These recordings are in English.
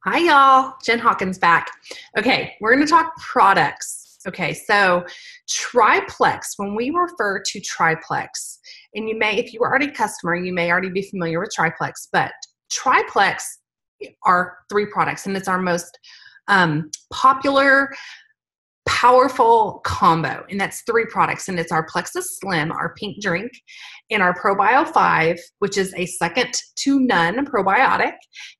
Hi, y'all. Jen Hawkins back. Okay, we're going to talk products. Okay, so TriPlex, when we refer to TriPlex, and you may, if you are already a customer, you may already be familiar with TriPlex, but TriPlex are three products, and it's our most popular, powerful combo, and that's three products, and it's our Plexus Slim, our pink drink, and our ProBio 5, which is a second to none probiotic,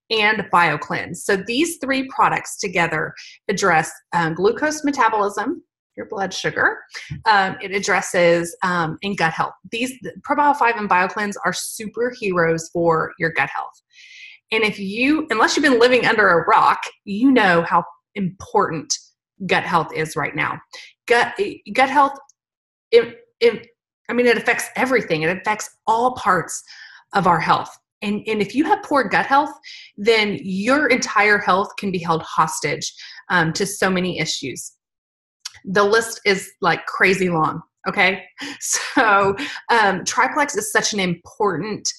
and BioCleanse. So these three products together address glucose metabolism, your blood sugar. It addresses and gut health. These ProBio 5 and BioCleanse are superheroes for your gut health. And unless you've been living under a rock, you know how important gut health is right now. Gut health, it affects everything. It affects all parts of our health. And if you have poor gut health, then your entire health can be held hostage to so many issues. The list is like crazy long, okay? So TriPlex is such an important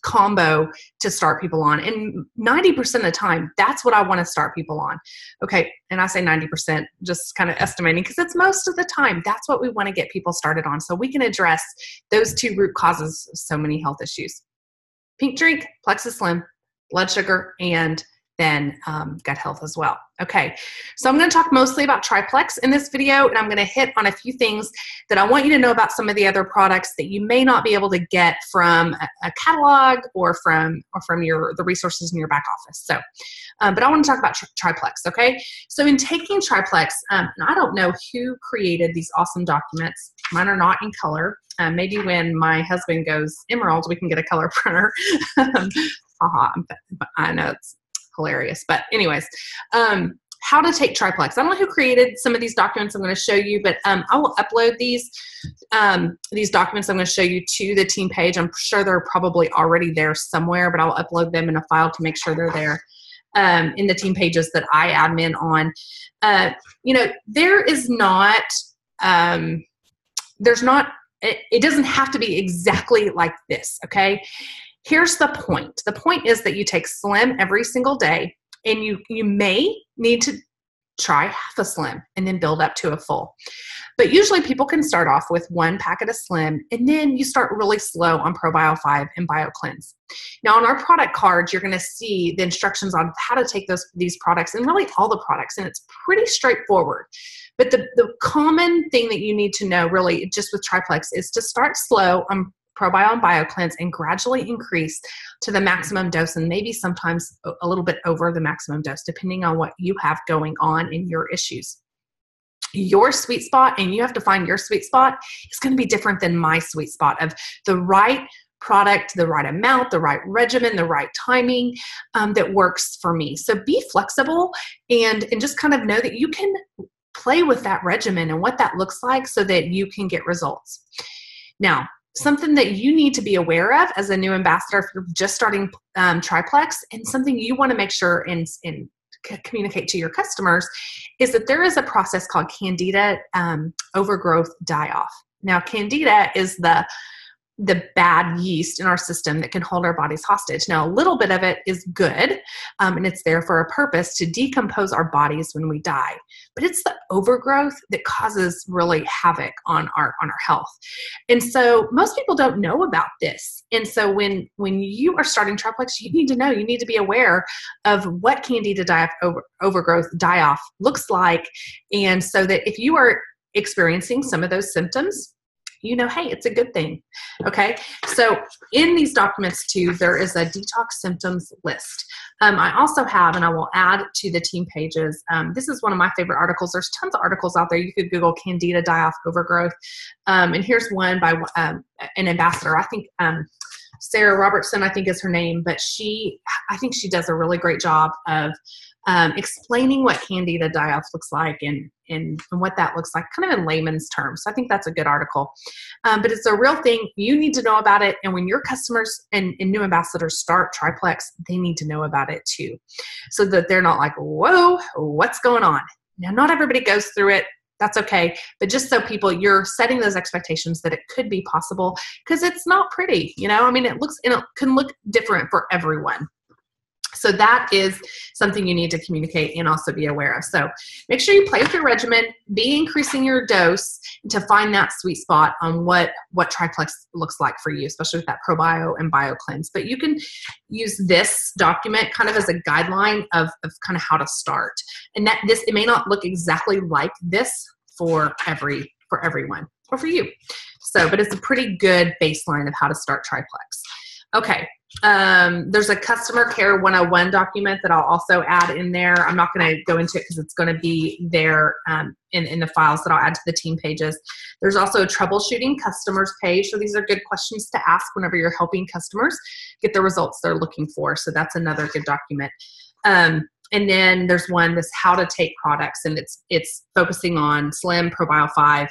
combo to start people on. And 90% of the time, that's what I want to start people on. Okay, and I say 90%, just kind of estimating, because it's most of the time, that's what we want to get people started on. So we can address those two root causes of so many health issues. Pink drink, Plexus Slim, blood sugar, and then gut health as well. Okay, so I'm going to talk mostly about TriPlex in this video, and I'm going to hit on a few things that I want you to know about some of the other products that you may not be able to get from a catalog or from the resources in your back office. So, but I want to talk about TriPlex. Okay, so in taking TriPlex, and I don't know who created these awesome documents. Mine are not in color. Maybe when my husband goes emerald, we can get a color printer. I know it's hilarious, but anyways, how to take TriPlex. I don't know who created some of these documents I'm going to show you, but I will upload these documents I'm going to show you to the team page. I'm sure they're probably already there somewhere, but I'll upload them in a file to make sure they're there in the team pages that I admin on. There is not, it doesn't have to be exactly like this, okay? Here's the point. The point is that you take Slim every single day, and you may need to try half a Slim and then build up to a full. But usually people can start off with one packet of Slim, and then you start really slow on ProBio 5 and BioCleanse. Now on our product cards, you're going to see the instructions on how to take these products, and really all the products, and it's pretty straightforward. But the common thing that you need to know really just with TriPlex is to start slow on ProBio and BioCleanse and gradually increase to the maximum dose, and maybe sometimes a little bit over the maximum dose, depending on what you have going on in your issues. Your sweet spot, and you have to find your sweet spot, is going to be different than my sweet spot of the right product, the right amount, the right regimen, the right timing that works for me. So be flexible and just kind of know that you can play with that regimen and what that looks like so that you can get results. Now, something that you need to be aware of as a new ambassador if you're just starting TriPlex, and something you want to make sure and communicate to your customers, is that there is a process called Candida overgrowth die-off. Now, Candida is the bad yeast in our system that can hold our bodies hostage. Now, a little bit of it is good, and it's there for a purpose to decompose our bodies when we die. But it's the overgrowth that causes really havoc on our health. And so most people don't know about this. And so when you are starting TriPlex, you need to know, you need to be aware of what Candida overgrowth die-off looks like. And so that if you are experiencing some of those symptoms, you know, hey, it's a good thing. Okay. So in these documents too, there is a detox symptoms list. I also have, and I will add to the team pages, this is one of my favorite articles. There's tons of articles out there. You could Google Candida die-off overgrowth. And here's one by an ambassador. I think Sarah Robertson, I think is her name, but I think she does a really great job of explaining what Candida die-off looks like and what that looks like kind of in layman's terms. So I think that's a good article. But it's a real thing. You need to know about it. And when your customers and new ambassadors start TriPlex, they need to know about it too, so that they're not like, whoa, what's going on? Now, not everybody goes through it. That's okay. But just so you're setting those expectations that it could be possible, because it's not pretty, it can look different for everyone. So that is something you need to communicate and also be aware of. So make sure you play with your regimen, be increasing your dose to find that sweet spot on what TriPlex looks like for you, especially with that ProBio and BioCleanse. But you can use this document kind of as a guideline of kind of how to start. And that it may not look exactly like this for everyone or for you. So, but it's a pretty good baseline of how to start TriPlex. Okay. There's a customer care 101 document that I'll also add in there. I'm not going to go into it because it's going to be there in the files that I'll add to the team pages. There's also a troubleshooting customers page. So these are good questions to ask whenever you're helping customers get the results they're looking for. So that's another good document. And then there's one, this how to take products, and it's focusing on Slim, ProBio 5,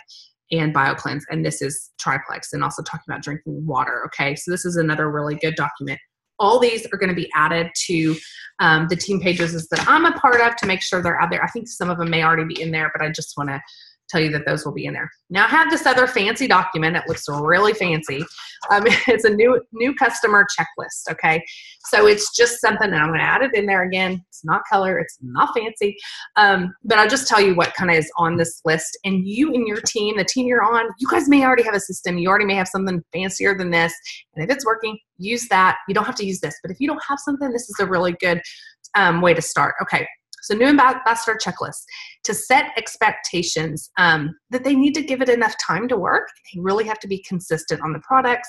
and BioCleanse, and this is TriPlex, and also talking about drinking water. Okay, so this is another really good document. All these are going to be added to the team pages that I'm a part of to make sure they're out there. I think some of them may already be in there, but I just want to tell you that those will be in there. Now I have this other fancy document. It looks really fancy. It's a new customer checklist. Okay, so it's just something, and I'm going to add it in there again. It's not color. It's not fancy. But I'll just tell you what kind of is on this list. And you and your team, the team you're on, you guys may already have a system. You already may have something fancier than this. And if it's working, use that. You don't have to use this. But if you don't have something, this is a really good way to start. Okay. So new ambassador checklist to set expectations that they need to give it enough time to work. They really have to be consistent on the products,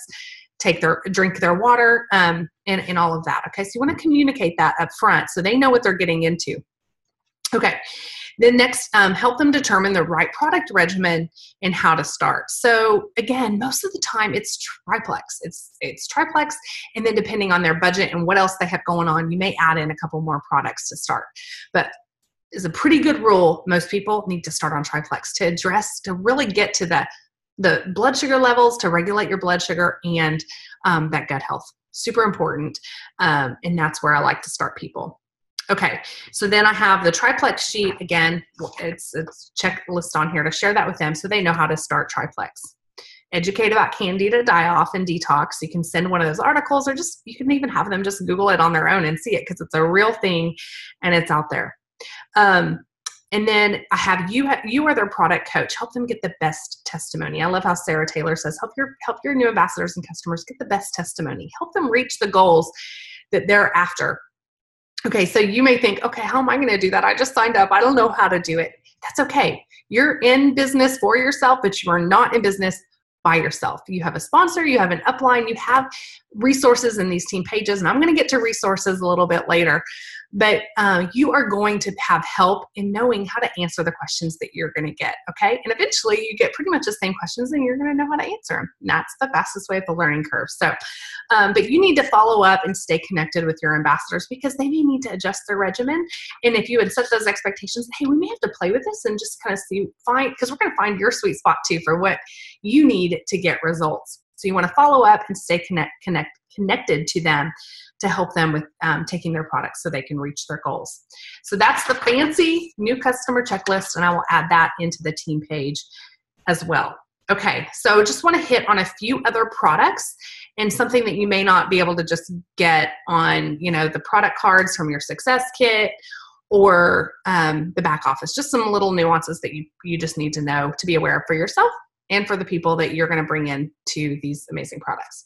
drink their water, and all of that. Okay, so you want to communicate that up front so they know what they're getting into. Okay, then next, help them determine the right product regimen and how to start. So again, most of the time it's TriPlex. It's TriPlex, and then depending on their budget and what else they have going on, you may add in a couple more products to start. But as a pretty good rule, most people need to start on TriPlex to really get to the blood sugar levels, to regulate your blood sugar and that gut health. Super important, and that's where I like to start people. Okay, so then I have the TriPlex sheet. Again, it's checklist on here to share that with them so they know how to start TriPlex. Educate about Candida die-off and detox. You can send one of those articles, or just you can even have them just Google it on their own and see it because it's a real thing and it's out there. And then I have you are their product coach. Help them get the best testimony. I love how Sarah Taylor says, help your new ambassadors and customers get the best testimony. Help them reach the goals that they're after. Okay, so you may think, okay, how am I going to do that? I just signed up. I don't know how to do it. That's okay. You're in business for yourself, but you are not in business by yourself. You have a sponsor, you have an upline, you have resources in these team pages, and I'm going to get to resources a little bit later. But you are going to have help in knowing how to answer the questions that you're going to get, okay? And eventually you get pretty much the same questions and you're going to know how to answer them. And that's the fastest way of the learning curve. So, but you need to follow up and stay connected with your ambassadors because they may need to adjust their regimen. And if you had set those expectations, hey, we may have to play with this and just kind of because we're going to find your sweet spot too for what you need to get results. So you want to follow up and stay connected to them to help them with taking their products so they can reach their goals. So that's the fancy new customer checklist, and I will add that into the team page as well. Okay, so just want to hit on a few other products and something that you may not be able to just get on, the product cards from your success kit or the back office. Just some little nuances that you just need to know to be aware of for yourself and for the people that you're going to bring in to these amazing products.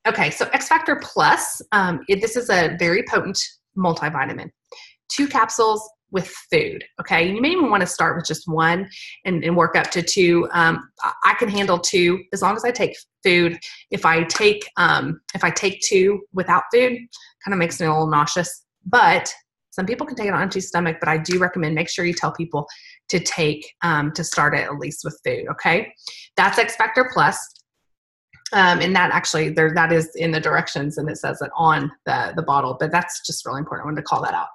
Okay, so X Factor Plus, this is a very potent multivitamin. 2 capsules with food, okay? You may even want to start with just 1 and work up to 2. I can handle 2 as long as I take food. If I take 2 without food, kind of makes me a little nauseous. But some people can take it on an empty stomach, but I do recommend make sure you tell people to take to start it at least with food, okay? That's X Factor Plus. And that actually, that is in the directions and it says it on the bottle, but that's just really important. I wanted to call that out.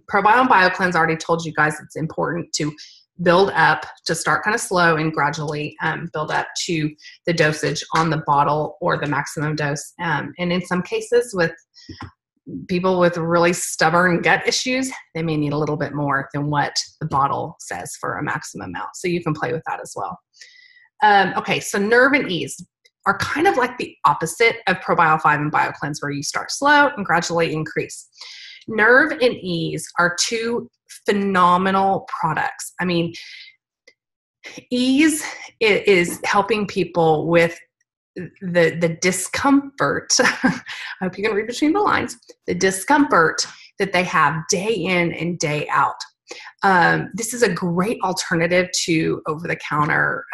ProBio and BioCleanse, I already told you guys it's important to build up, to start kind of slow and gradually build up to the dosage on the bottle or the maximum dose. And in some cases with people with really stubborn gut issues, they may need a little bit more than what the bottle says for a maximum amount. So you can play with that as well. Okay, so Nerve and Ease. are kind of like the opposite of ProBio 5 and BioCleanse, where you start slow and gradually increase. Nerve and Ease are two phenomenal products. I mean, Ease is helping people with the discomfort. I hope you can read between the lines. The discomfort that they have day in and day out. This is a great alternative to over-the-counter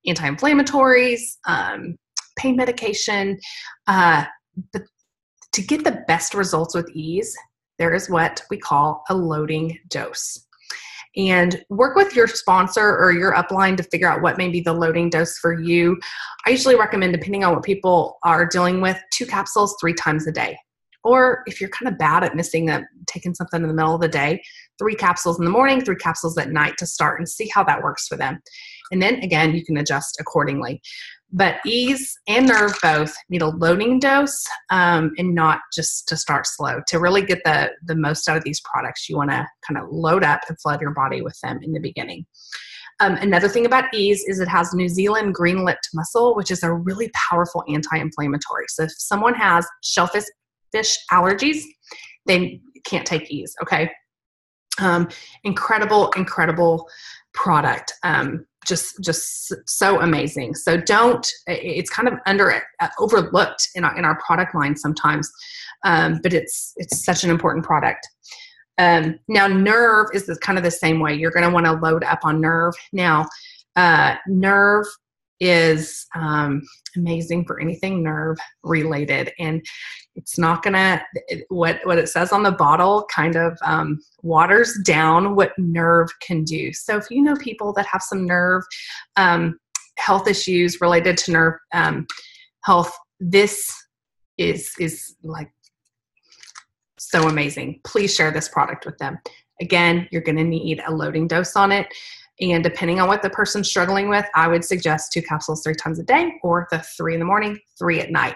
anti-inflammatories, pain medication. But to get the best results with Ease, there is what we call a loading dose. And work with your sponsor or your upline to figure out what may be the loading dose for you. I usually recommend, depending on what people are dealing with, 2 capsules 3 times a day. Or if you're kind of bad at taking something in the middle of the day, 3 capsules in the morning, 3 capsules at night to start, and see how that works for them. And then again, you can adjust accordingly. But Ease and Nerve both need a loading dose, and not just to start slow. To really get the most out of these products, you want to kind of load up and flood your body with them in the beginning. Another thing about Ease is it has New Zealand green-lipped mussel, which is a really powerful anti-inflammatory. So if someone has shellfish allergies, they can't take Ease, okay? Incredible product. Just so amazing. So it's kind of overlooked in our product line sometimes, but it's such an important product. Now Nerve is kind of the same way. You're going to want to load up on Nerve. Now, Nerve is amazing for anything nerve related, and it's not gonna, what it says on the bottle kind of waters down what Nerve can do. So if you know people that have some nerve health issues related to nerve health, this is like so amazing. Please share this product with them. Again, you're going to need a loading dose on it. And depending on what the person's struggling with, I would suggest 2 capsules 3 times a day, or the 3 in the morning, 3 at night.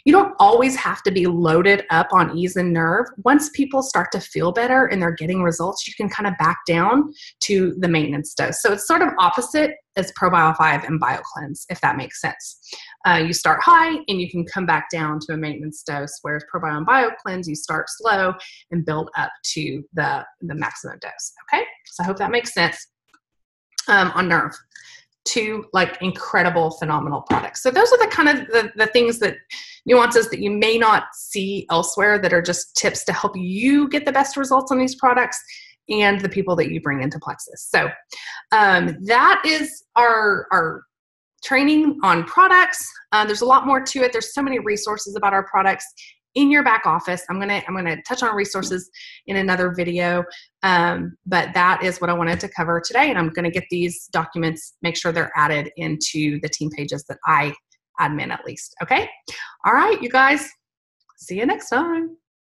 You don't always have to be loaded up on Ease and Nerve. Once people start to feel better and they're getting results, you can kind of back down to the maintenance dose. So it's sort of opposite as ProBio 5 and BioCleanse, if that makes sense. You start high and you can come back down to a maintenance dose, whereas ProBio and BioCleanse, you start slow and build up to the maximum dose. Okay, so I hope that makes sense. On Nerve, 2 like incredible, phenomenal products. So those are the kind of the things, that nuances that you may not see elsewhere, that are just tips to help you get the best results on these products and the people that you bring into Plexus. So that is our training on products. There's a lot more to it. There's so many resources about our products in your back office. I'm gonna touch on resources in another video, but that is what I wanted to cover today. And I'm gonna get these documents, make sure they're added into the team pages that I admin at least. Okay. All right, you guys. See you next time.